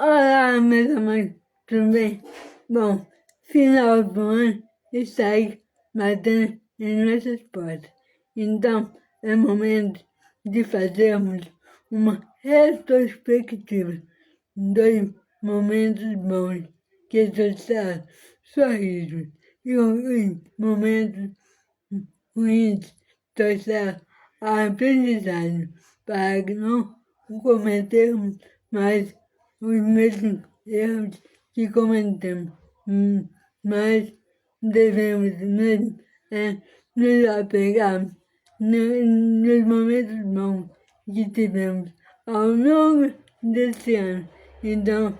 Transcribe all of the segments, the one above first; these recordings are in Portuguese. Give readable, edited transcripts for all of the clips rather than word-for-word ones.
Olá, meus amores, tudo bem? Bom, final do ano está aí batendo em nossas portas. Então, é momento de fazermos uma retrospectiva dos momentos bons que trouxeram sorrisos e os momentos ruins trouxeram aprendizagem para que não cometermos mais os mesmos erros que cometemos. Mas devemos mesmo nos apegar nos momentos bons que tivemos ao longo desse ano. Então,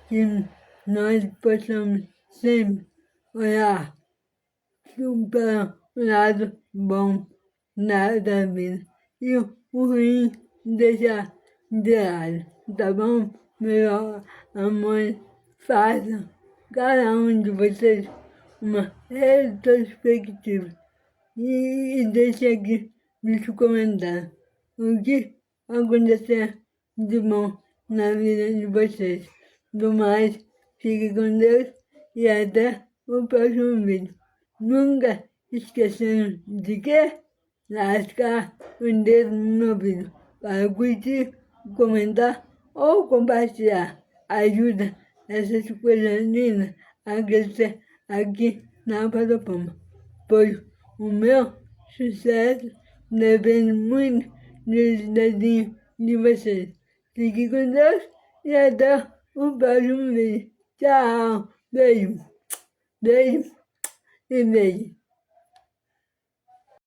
que nós possamos sempre olhar para o lado bom da vida e o ruim deixar de lado, tá bom? Meu amor, faça cada um de vocês uma retrospectiva e deixe aqui nos comentários o que aconteceu de bom na vida de vocês. Do mais, fique com Deus e até o próximo vídeo. Nunca esquecendo de que lascar o dedo no ouvido para curtir, comentar ou compartilhar. Ajuda essas coisas lindas a crescer aqui na plataforma, pois o meu sucesso depende muito dos dedinhos de vocês. Fique com Deus e até o próximo vídeo. Tchau, beijo, beijo e beijo.